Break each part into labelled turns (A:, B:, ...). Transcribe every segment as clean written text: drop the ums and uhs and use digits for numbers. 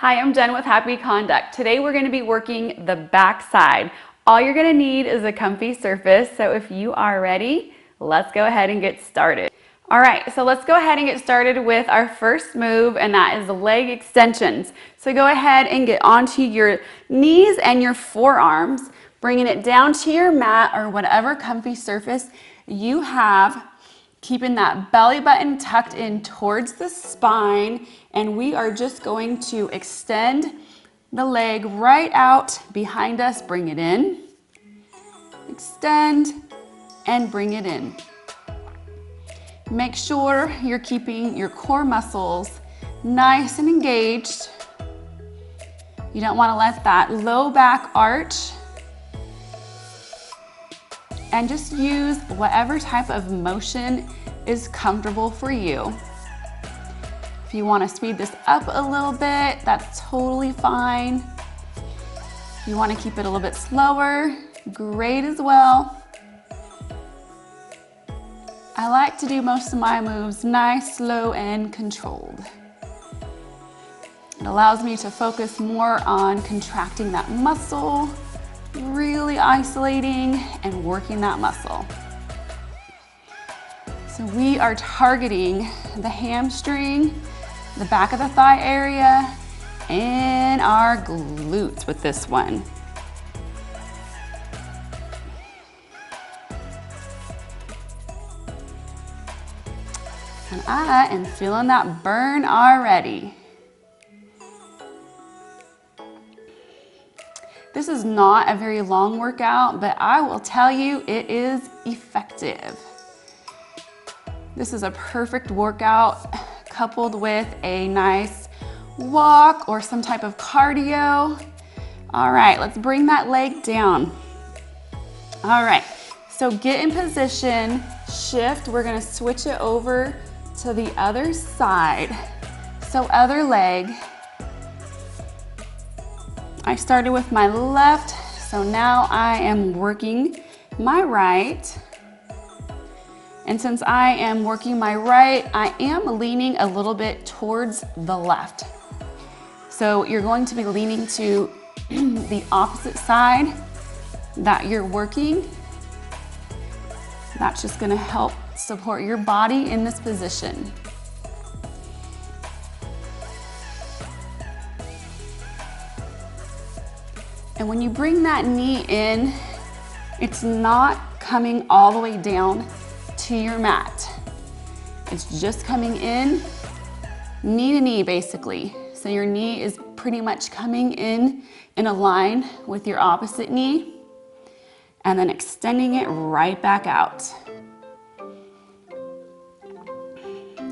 A: Hi, I'm Jen with Happy Conduct. Today we're going to be working the back side. All you're going to need is a comfy surface, so if you are ready, let's go ahead and get started. All right, so let's go ahead and get started with our first move, and that is the leg extensions. So go ahead and get onto your knees and your forearms, bringing it down to your mat or whatever comfy surface you have, keeping that belly button tucked in towards the spine, and we are just going to extend the leg right out behind us. Bring it in, extend, and bring it in. Make sure you're keeping your core muscles nice and engaged. You don't want to let that low back arch, and just use whatever type of motion is comfortable for you. If you want to speed this up a little bit, that's totally fine. If you want to keep it a little bit slower, great as well. I like to do most of my moves nice, slow, and controlled. It allows me to focus more on contracting that muscle, really isolating and working that muscle. So we are targeting the hamstring, the back of the thigh area, and our glutes with this one. And I am feeling that burn already. This is not a very long workout, but I will tell you it is effective. This is a perfect workout coupled with a nice walk or some type of cardio. All right, let's bring that leg down. All right, so get in position, shift. We're gonna switch it over to the other side. So other leg. I started with my left, so now I am working my right. And since I am working my right, I am leaning a little bit towards the left. So you're going to be leaning to the opposite side that you're working. That's just gonna help support your body in this position. And when you bring that knee in, it's not coming all the way down to your mat. It's just coming in, knee to knee basically. So your knee is pretty much coming in a line with your opposite knee, and then extending it right back out.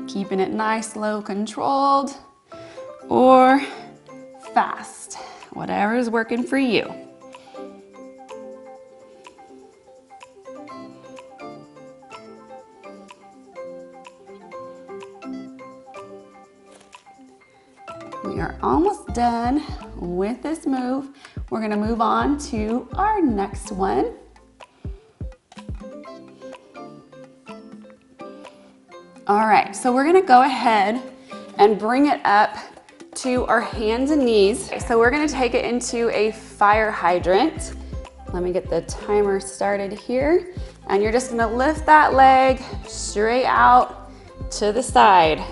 A: Keeping it nice, slow, controlled, or fast. Whatever is working for you. We are almost done with this move. We're gonna move on to our next one. All right, so we're gonna go ahead and bring it up to our hands and knees. So we're gonna take it into a fire hydrant. Let me get the timer started here. And you're just gonna lift that leg straight out to the side.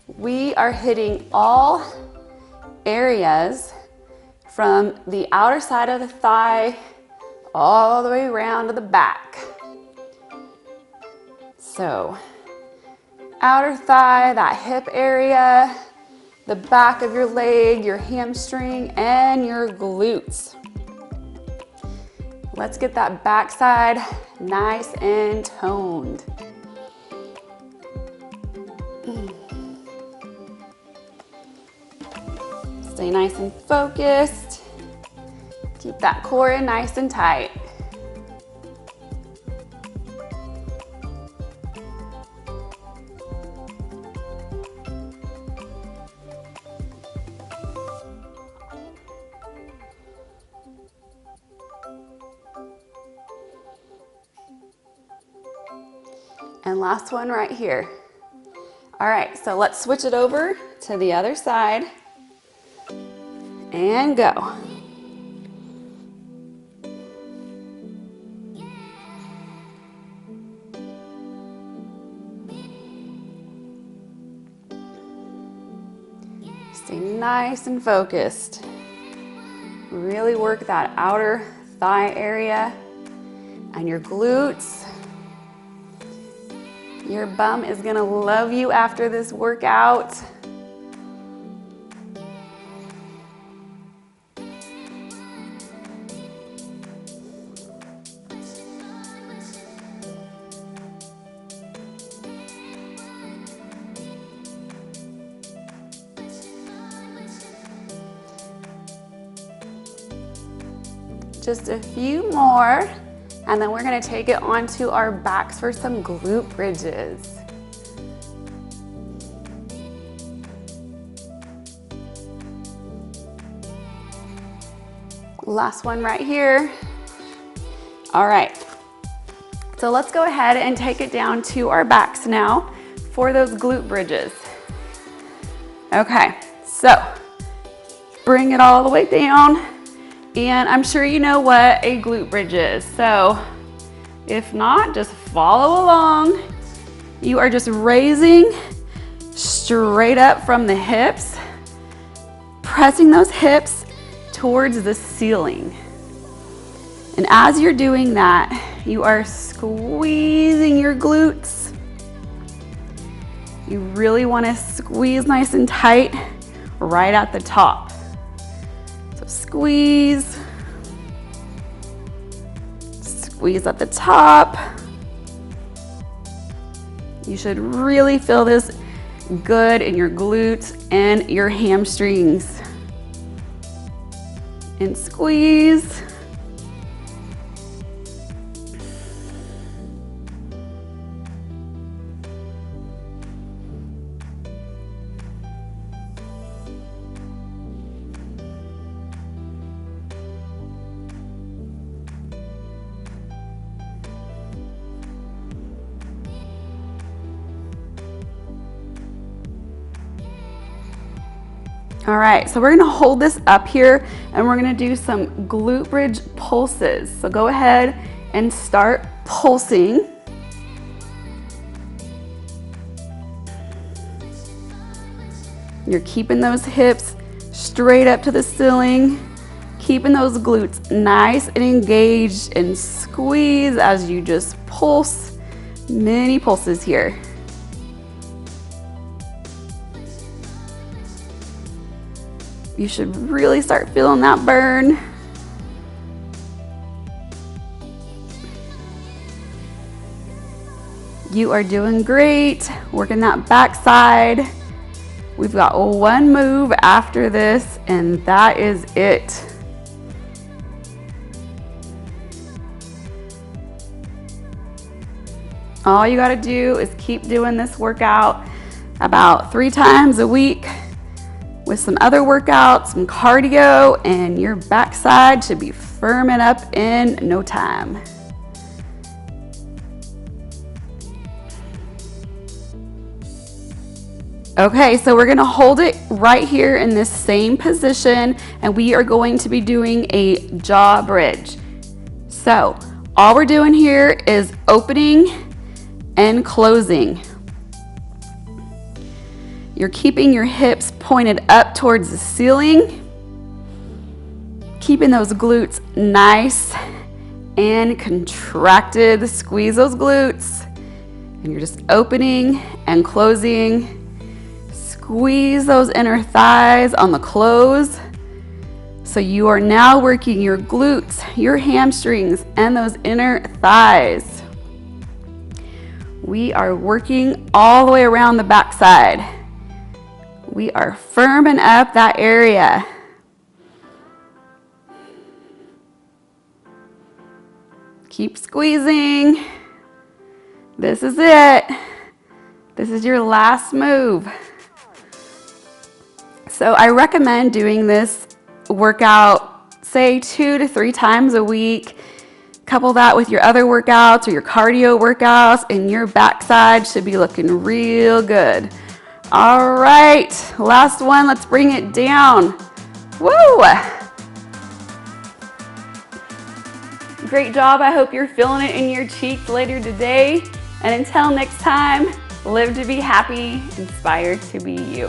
A: We are hitting all areas from the outer side of the thigh all the way around to the back. So, outer thigh, that hip area, the back of your leg, your hamstring, and your glutes. Let's get that backside nice and toned. Stay nice and focused. Keep that core in nice and tight. And last one right here. All right, so let's switch it over to the other side. And go. Stay nice and focused. Really work that outer thigh area and your glutes. Your bum is gonna love you after this workout. Just a few more, and then we're gonna take it onto our backs for some glute bridges. Last one right here. All right, so let's go ahead and take it down to our backs now for those glute bridges. Okay, so bring it all the way down. And I'm sure you know what a glute bridge is. So if not, just follow along. You are just raising straight up from the hips, pressing those hips towards the ceiling. And as you're doing that, you are squeezing your glutes. You really want to squeeze nice and tight right at the top. Squeeze, squeeze at the top. You should really feel this good in your glutes and your hamstrings. And squeeze. All right, so we're gonna hold this up here and we're gonna do some glute bridge pulses. So go ahead and start pulsing. You're keeping those hips straight up to the ceiling, keeping those glutes nice and engaged, and squeeze as you just pulse. Many pulses here. You should really start feeling that burn. You are doing great. Working that back side. We've got one move after this, and that is it. All you gotta do is keep doing this workout about 3 times a week with some other workouts, some cardio, and your backside should be firming up in no time. Okay, so we're gonna hold it right here in this same position, and we are going to be doing a jaw bridge. So all we're doing here is opening and closing. You're keeping your hips pointed up towards the ceiling, keeping those glutes nice and contracted. Squeeze those glutes, and you're just opening and closing. Squeeze those inner thighs on the close. So you are now working your glutes, your hamstrings, and those inner thighs. We are working all the way around the backside. We are firming up that area. Keep squeezing. This is it. This is your last move. So I recommend doing this workout, say 2 to 3 times a week. Couple that with your other workouts or your cardio workouts, and your backside should be looking real good. All right, last one, let's bring it down. Woo! Great job. I hope you're feeling it in your cheeks later today. And until next time, live to be happy, inspired to be you.